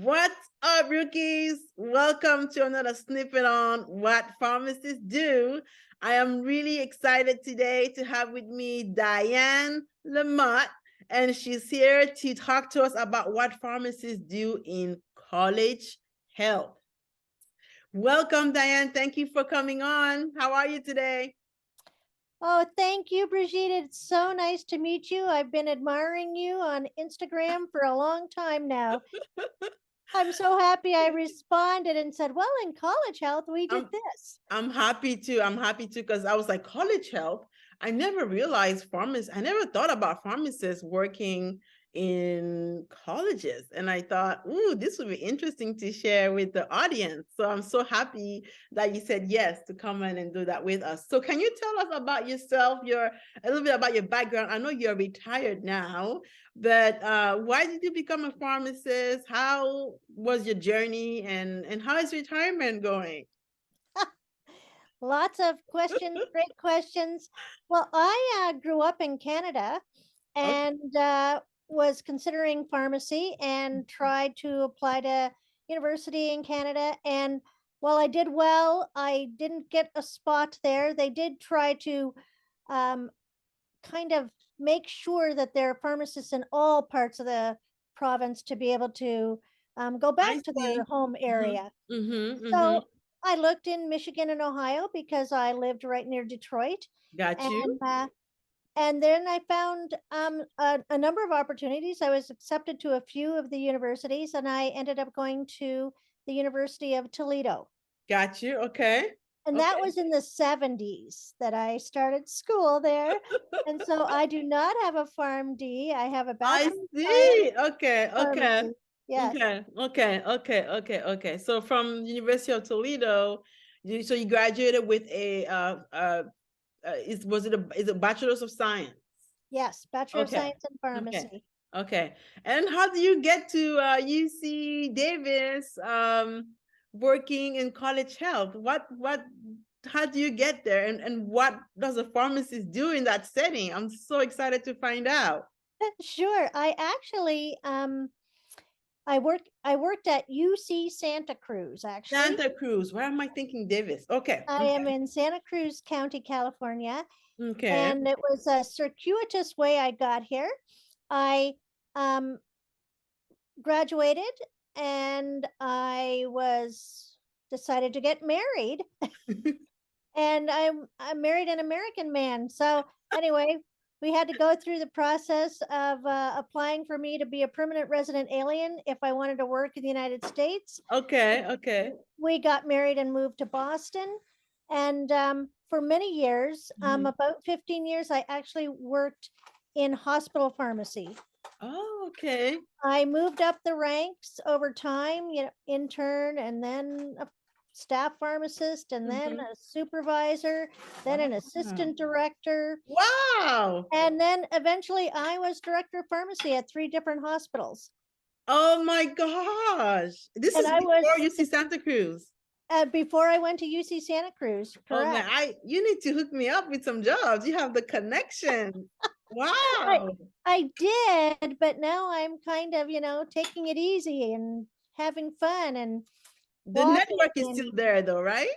What's up, rookies? Welcome to another snippet on what pharmacists do. I am really excited today to have with me Diane Lamotte, and she's here to talk to us about what pharmacists do in college health. Welcome, Diane. Thank you for coming on. How are you today? Oh, thank you, Brigitte. It's so nice to meet you. I've been admiring you on Instagram for a long time now. I'm so happy I responded and said, well, in college health, we did I'm this. I'm happy to. I'm happy to because I was like college health. I never realized pharmacists. I never thought about pharmacists working in colleges, and I thought, ooh, this would be interesting to share with the audience. So I'm so happy that you said yes to come in and do that with us. So can you tell us about yourself, a little bit about your background? I know you're retired now, but why did you become a pharmacist? How was your journey, and how is retirement going? Lots of questions, great questions. Well, I grew up in Canada Okay. and was considering pharmacy and tried to apply to university in Canada. And while I did well, I didn't get a spot there. They did try to um, kind of make sure that there are pharmacists in all parts of the province to be able to go I back to their see. home Mhm, area. mhm, mhm. So I looked in Michigan and Ohio because I lived right near Detroit, Got you. and and then I found a number of opportunities. I was accepted to a few of the universities, and I ended up going to the University of Toledo. Got you. Okay. And that Okay. was in the 70s that I started school there. And so I do not have a PharmD. I have a I Bachelor of Science see. Okay. Okay. Pharmacy. Yes. Okay. Okay. Okay. Okay. Okay. So from University of Toledo, so you graduated with a is it bachelor's of science? Yes. Bachelor of Okay. Science in Okay. Pharmacy. Okay. And how do you get to UC Davis working in college health? What how do you get there, and what does a pharmacist do in that setting? I'm so excited to find out. Sure. I worked at UC Santa Cruz actually. Santa Cruz. Why am I thinking Davis? Okay. I am Okay. in Santa Cruz County, California, Okay. and it was a circuitous way I got here. I um graduated and I was decided to get married, and I married an American man. So anyway, we had to go through the process of applying for me to be a permanent resident alien if I wanted to work in the United States. Okay. Okay. We got married and moved to Boston, and for many years, Mhm. about 15 years, I actually worked in hospital pharmacy. Oh, okay. I moved up the ranks over time, intern and then a staff pharmacist and then Mhm. a supervisor, then an Wow. assistant director. Wow. And then eventually I was director of pharmacy at three different hospitals. Oh my gosh. This And is I before was you see Santa Cruz. before I went to UC Santa Cruz, Oh man, correct. you need to hook me up with some jobs. You have the connection. I Wow. I did, but now I'm kind of, taking it easy and having fun and The walking network is still and there though, right?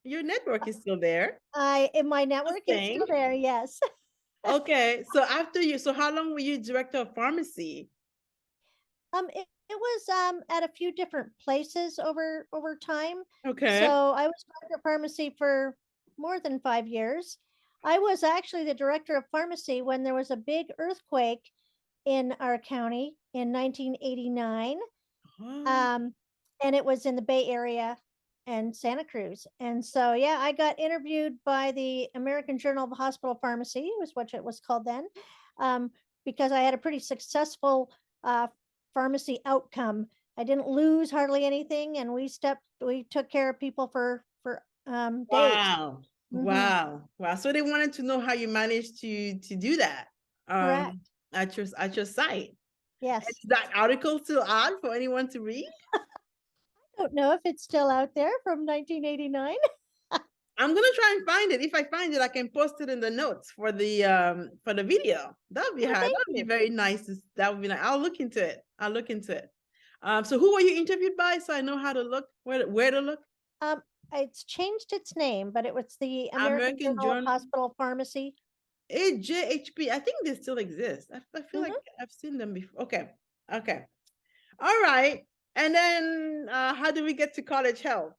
Your network is still there. I in my A network is thing. still there, yes. Okay. So how long were you director of pharmacy? It was at a few different places over time. Okay. So I was director of pharmacy for more than 5 years. I was actually the director of pharmacy when there was a big earthquake in our county in 1989. Oh, Um, and it was in the Bay Area and Santa Cruz. And so, yeah, I got interviewed by the American Journal of Hospital Pharmacy, was what it was called then, um, because I had a pretty successful uh, pharmacy outcome. I didn't lose hardly anything, and we took care of people for days. wow. Hmm. Wow. Wow. So they wanted to know how you managed to do that Correct. at your site. And Yes. is that article still out for anyone to read? I don't know if it's still out there from 1989. I'm gonna try and find it. If I find it, I can post it in the notes for the video. That would be Oh, hard. That thank would be you. very nice. That would be nice. I'll look into it. I'll look into it. So who were you interviewed by? So I know how to look, where to look. Um, it's changed its name, but it was the American American Journal of Journal. Hospital Pharmacy. AJHP. I think they still exist. I feel like Mhm. I've seen them before. Okay. Okay. All right. And then how do we get to college health?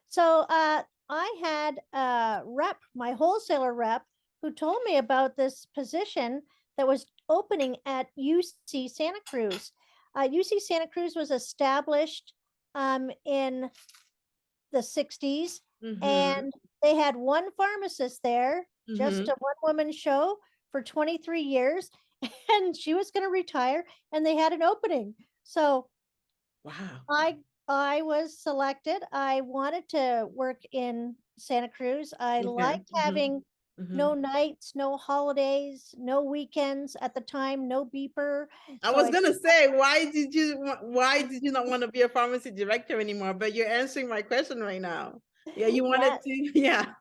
So I had a rep, my wholesaler rep, who told me about this position that was opening at UC Santa Cruz. UC Santa Cruz was established in the 60s, Mm-hmm. and they had one pharmacist there, just Mm-hmm. a one woman show for 23 years, and she was going to retire, and they had an opening. So Wow. I I was selected. I wanted to work in Santa Cruz. I Okay. liked Mm-hmm. having Mm-hmm. no nights, no holidays, no weekends at the time, no beeper. I So was I gonna just say, why did you not want to be a pharmacy director anymore? But you're answering my question right now. Yeah, you wanted yeah, to, yeah.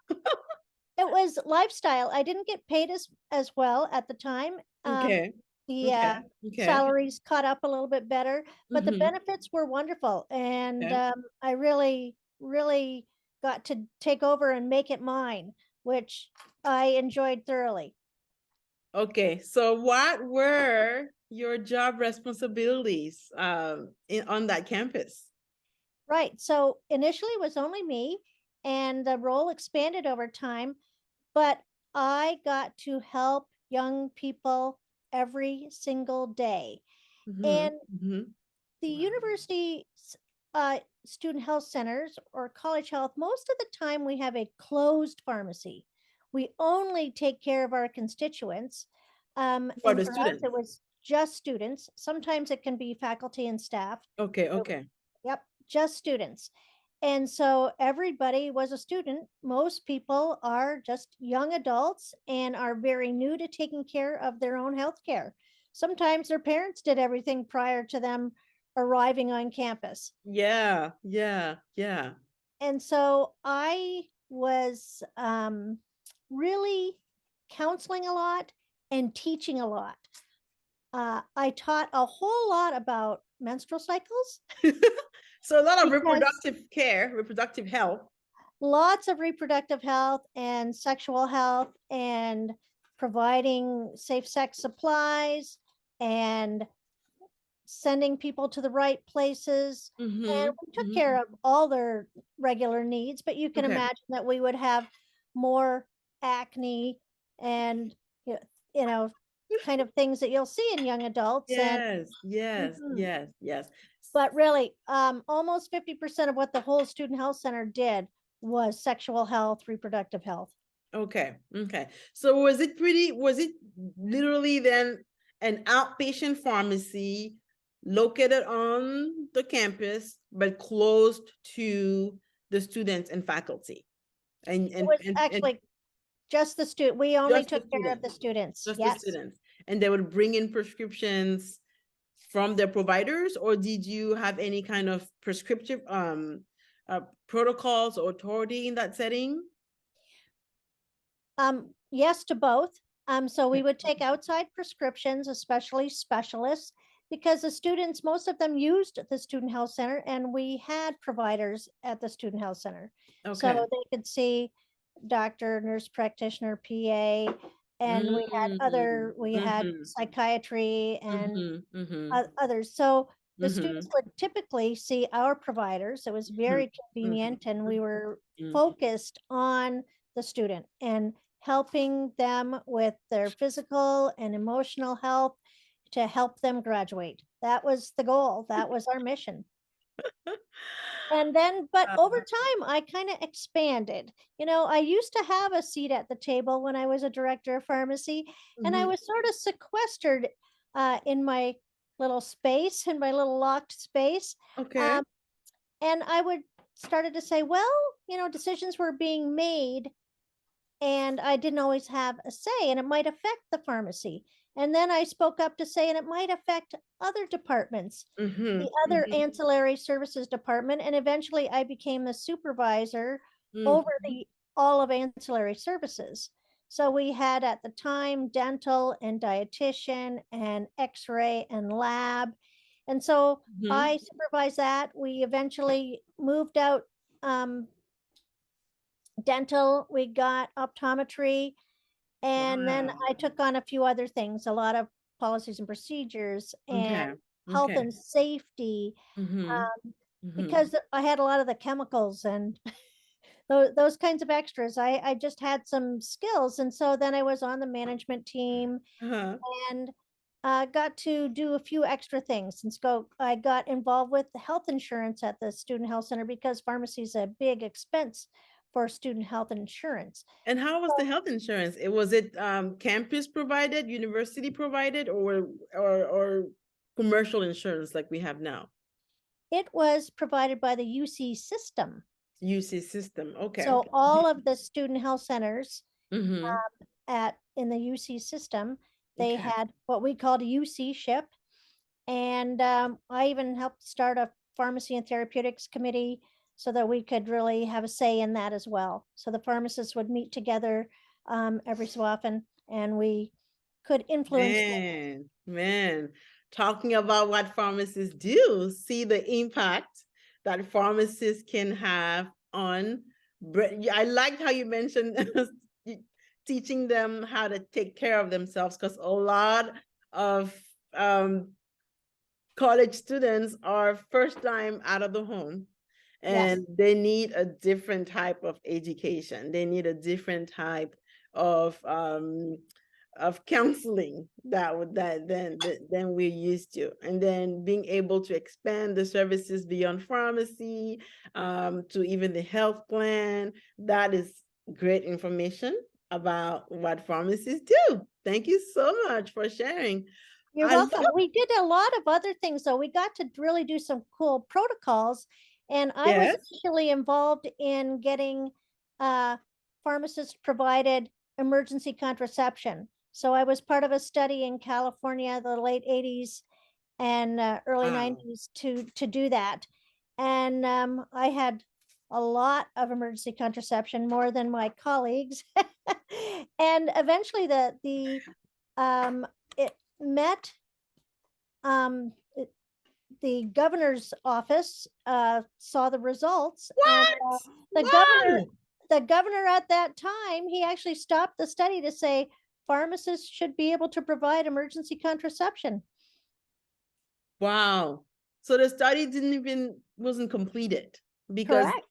it was lifestyle. I didn't get paid as well at the time. Okay. The Okay. Okay. salaries caught up a little bit better, but the Mm-hmm. benefits were wonderful, and Okay. I really got to take over and make it mine, which I enjoyed thoroughly. Okay. So what were your job responsibilities on that campus? Right. So initially it was only me, and the role expanded over time, but I got to help young people every single day. Mm-hmm. And Mm-hmm. the Wow. university student health centers or college health, most of the time we have a closed pharmacy. We only take care of our constituents. For And the for us, it students. was just students. Sometimes it can be faculty and staff. Okay. But Okay. yep, just students. And so everybody was a student. Most people are just young adults and are very new to taking care of their own health care. Sometimes their parents did everything prior to them arriving on campus. Yeah. Yeah. Yeah. And so I was really counseling a lot and teaching a lot. I taught a whole lot about menstrual cycles So a lot of because reproductive care, reproductive health. lots of reproductive health and sexual health and providing safe sex supplies and sending people to the right places. And Mm-hmm. we took Mm-hmm. care of all their regular needs, but you can Okay. imagine that we would have more acne and you know, you know kind of things that you'll see in young adults. And Yes, yes, mhm. yes, yes. But really, almost 50% of what the whole student health center did was sexual health, reproductive health. Okay, okay. So was it literally then an outpatient pharmacy located on the campus, but closed to the students and faculty? And It and was and, and actually just the student. We only just the took care of students, the students. just the Yes. students. And they would bring in prescriptions from their providers, or did you have any kind of prescriptive protocols or authority in that setting? Yes to both. So we Okay. would take outside prescriptions, especially specialists, because the students, most of them used the student health center, and we had providers at the student health center. So Okay. they could see doctor, nurse practitioner, PA, and Mm, we had mhm, psychiatry and mhm, mhm, others. So the students mhm, would typically see our providers. It was mhm, very mhm, convenient, and we were mhm. focused on the student and helping them with their physical and emotional health to help them graduate. That was the goal. That was our mission. And then, but Uh, over time, I kind of expanded. I used to have a seat at the table when I was a director of pharmacy, and I mhm. was sort of sequestered in my little space, in my little locked space. Okay. Um, and I would started to say, well, decisions were being made and I didn't always have a say, and it might affect the pharmacy. And then I spoke up to say, and it might affect other departments, the Mhm, other mhm, ancillary services department, and eventually I became the supervisor over mhm. the all of ancillary services. So we had at the time dental and dietitian and x-ray and lab, And so Mhm. I supervised that. We eventually moved out dental, we got optometry, and then Wow. I took on a few other things, a lot of policies and procedures and Okay. health Okay. and safety, Mhm. Mhm. because I had a lot of the chemicals and those kinds of extras. I just had some skills. And so then I was on the management team Uh-huh. and got to do a few extra things. And so I got involved with the health insurance at the student health center because pharmacy is a big expense for student health insurance. And how was the health insurance? Was it campus provided, university provided, or commercial insurance like we have now? It was provided by the UC system. UC system. Okay. So all of the student health centers Mm-hmm. at in the UC system, they Okay. had what we called a UC ship. And I even helped start a pharmacy and therapeutics committee so that we could really have a say in that as well. So the pharmacists would meet together every so often and we could influence. Man, talking about what pharmacists do, see the impact that pharmacists can have on. I liked how you mentioned teaching them how to take care of themselves, because a lot of um, college students are first time out of the home, Yes. and they need a different type of education. They need a different type of counseling than we're used to, and then being able to expand the services beyond pharmacy, to even the health plan. That is great information about what pharmacists do. Thank you so much for sharing. You're I love. welcome. We did a lot of other things though. We got to really do some cool protocols. And I was Yes. initially involved in getting uh, pharmacists provided emergency contraception. So I was part of a study in California, the late 80s and early Wow. 90s to do that. And I had a lot of emergency contraception, more than my colleagues. And eventually um, it met the governor's office saw the results, and What? the governor, Wow. the governor at that time, he actually stopped the study to say pharmacists should be able to provide emergency contraception. Wow. So the study wasn't completed, because Correct.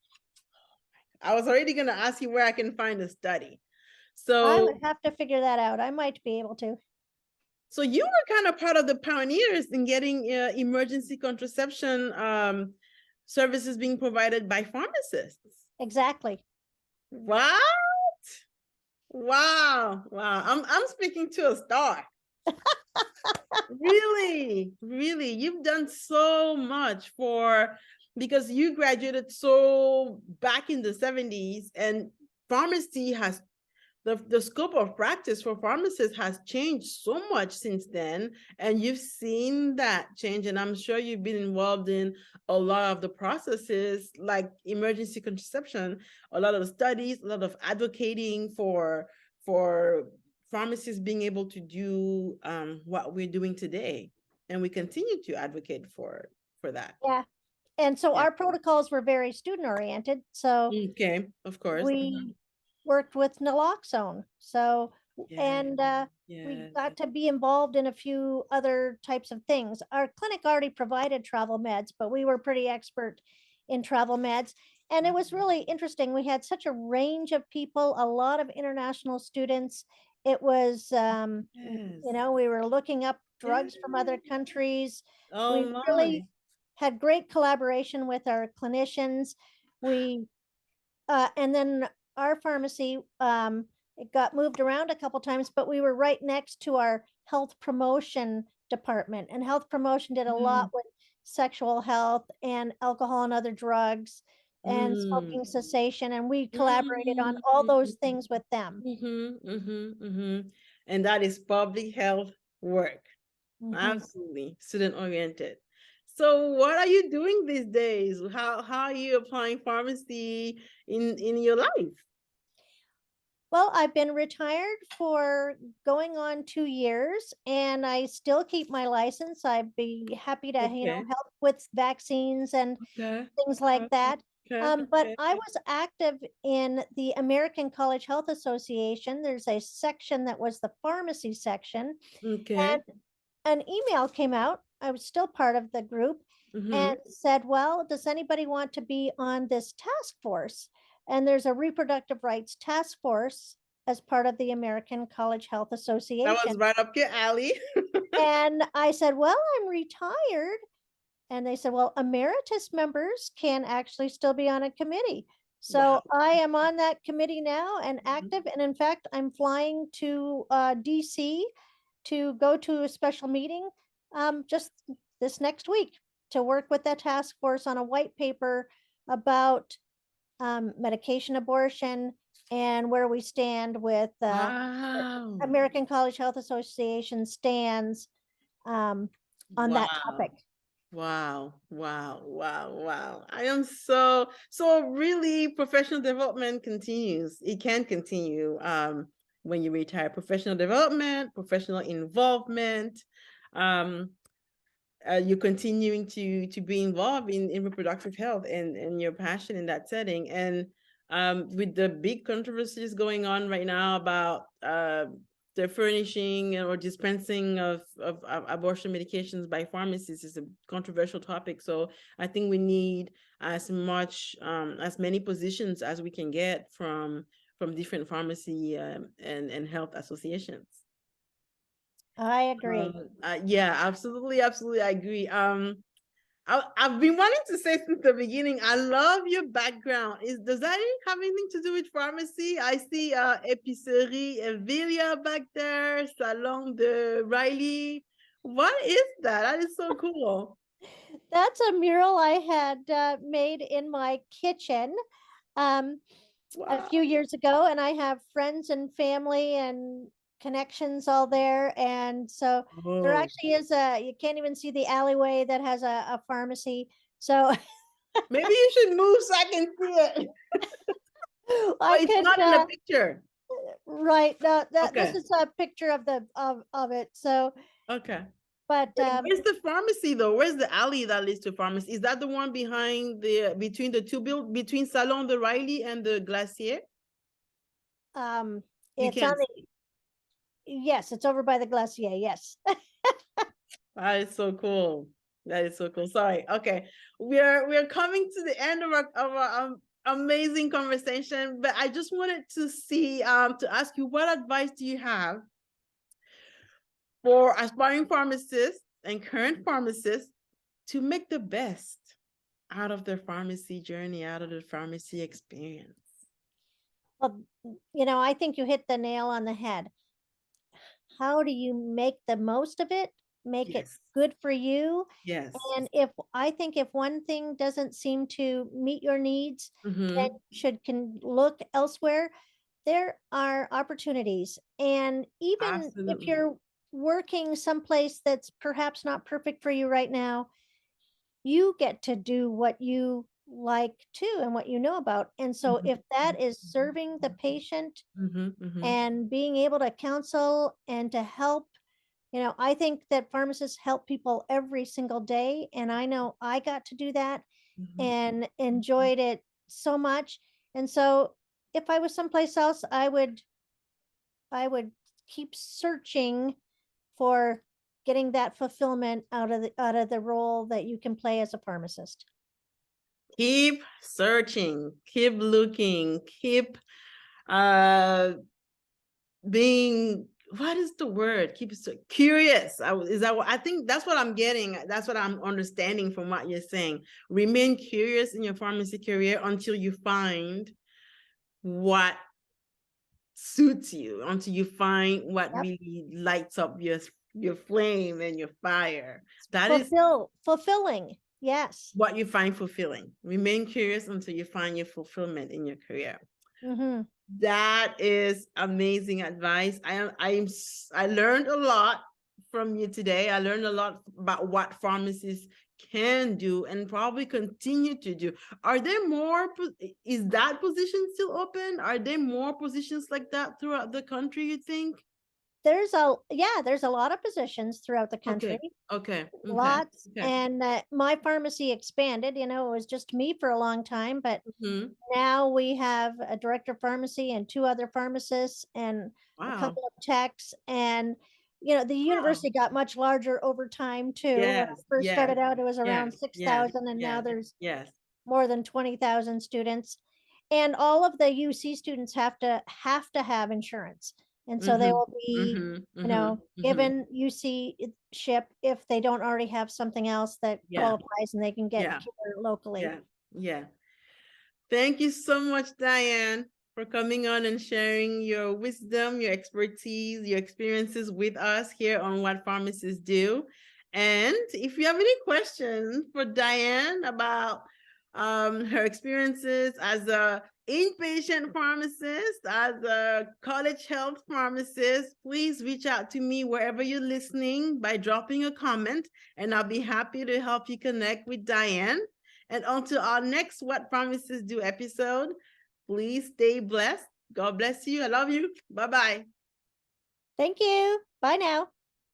I was already going to ask you where I can find the study. I So, would have to figure that out. I might be able to. so you were kind of part of the pioneers in getting emergency contraception services being provided by pharmacists. Exactly. What? Wow. Wow. I'm speaking to a star. Really, really, you've done so much because you graduated so back in the 70s, and pharmacy has the scope of practice for pharmacists has changed so much since then, and you've seen that change, and I'm sure you've been involved in a lot of the processes like emergency contraception, a lot of the studies, a lot of advocating for pharmacists being able to do what we're doing today, and we continue to advocate for that. Yeah. And so Yeah. our protocols were very student oriented. So Okay, of course. we worked with naloxone. So, Yeah. and we Yeah. got to be involved in a few other types of things. Our clinic already provided travel meds, but we were pretty expert in travel meds. And it was really interesting. We had such a range of people, a lot of international students. It was, Yes. we were looking up Yeah. drugs from other countries. Oh We my. really had great collaboration with our clinicians. We and then our pharmacy, it got moved around a couple times, but we were right next to our health promotion department. And health promotion did a lot Mm, with sexual health and alcohol and other drugs and mm, smoking cessation. And we collaborated on mm, all those mm, things with them. And that is public health work. Mhm. Absolutely. Student oriented. So what are you doing these days? How are you applying pharmacy in your life? Well, I've been retired for going on 2 years, and I still keep my license. I'd be happy to, Okay. help with vaccines and Okay. things like that. Okay. But Okay. I was active in the American College Health Association. There's a section that was the pharmacy section, Okay. and an email came out. I was still part of the group Mm-hmm. and said, well, does anybody want to be on this task force? And there's a reproductive rights task force as part of the American College Health That Association. was right up your alley. And I said, well, I'm retired. And they said, well, emeritus members can actually still be on a committee. Wow. So I am on that committee now and active. And in fact, I'm flying to DC to go to a special meeting just this next week to work with that task force on a white paper about medication abortion and where we stand with Wow. American College Health Association stands on that Wow. topic. Wow, wow, wow, wow. I am so really professional development continues. It can continue when you retire. Professional development, professional involvement. Um you're continuing to be involved in reproductive health and your passion in that setting. And with the big controversies going on right now about the furnishing or dispensing of abortion medications by pharmacies is a controversial topic. So I think we need as much as many positions as we can get from different pharmacy and health associations. I agree. Yeah, absolutely, absolutely, I agree. I've been wanting to say since the beginning, I love your background. Does that have anything to do with pharmacy? I see Épicerie Evilia back there, Salon de Riley. What is that? That is so cool. That's a mural I had made in my kitchen um, a Wow. few years ago, and I have friends and family and connections all there. And so there Oh, actually is you can't even see the alleyway that has a pharmacy. So maybe you should move so I can see it. I But it's could not in the picture. right that this Okay. is a picture of the of it. So, Okay. but Where's the pharmacy though? Where's the alley that leads to pharmacy? Is that the one behind between the two between Salon de Riley and the Glacier? um, You it's on can't the see. yes, it's over by the Glacier. Yes. That is so cool. That is so cool. Sorry. Okay. We're coming to the end of our amazing conversation, but I just wanted to see to ask you, what advice do you have for aspiring pharmacists and current pharmacists to make the best out of their pharmacy journey, out of their pharmacy experience? Well, I think you hit the nail on the head. How do you make the most of it? Make it Yes. good for you. Yes. And if I think if one thing doesn't seem to meet your needs, then Mm-hmm. you should can look elsewhere. There are opportunities. And even if Absolutely. you're working someplace that's perhaps not perfect for you right now, you get to do what you like too and what you know about. And so Mm-hmm. if that is serving the patient Mm-hmm. Mm-hmm. and being able to counsel and to help, I think that pharmacists help people every single day. And I know I got to do that Mm-hmm. and enjoyed it so much. And so if I was someplace else, I would keep searching for getting that fulfillment out of the role that you can play as a pharmacist. Keep searching, keep looking, keep uh being, what is the word, keep curious. Is that what I think? That's what I'm getting, that's what I'm understanding from what you're saying. Remain curious in your pharmacy career until you find what suits you, until you find what Yep. really lights up your flame and your fire. That is Fulfilling. Yes. what you find fulfilling. Remain curious until you find your fulfillment in your career. Mm-hmm. That is amazing advice. I learned a lot from you today. I learned a lot about what pharmacists can do and probably continue to do. Are there more, is that position still open? Are there more positions like that throughout the country, you think? There's a lot of positions throughout the country. Okay, okay, okay, Lots. okay. And my pharmacy expanded. It was just me for a long time, but Hmm. now we have a director of pharmacy and two other pharmacists and a Wow, couple of techs. And the wow. university got much larger over time too. When I Yes, first yes, started out, it was yes, around yes, 6,000, and now yes, there's yes. more than 20,000 students. And all of the UC students have to have insurance. And so they Mm-hmm, will be, mm-hmm, mm-hmm, mm-hmm. given UC ship if they don't already have something else that Yeah, qualifies and they can get yeah, care locally. yeah, yeah. Thank you so much, Diane, for coming on and sharing your wisdom, your expertise, your experiences with us here on What Pharmacists Do. And if you have any questions for Diane about her experiences as a inpatient pharmacist, as a college health pharmacist, please reach out to me wherever you're listening by dropping a comment, and I'll be happy to help you connect with Diane. And until our next What Pharmacists Do episode, please stay blessed. God bless you. I love you. Bye bye. Thank you. Bye now.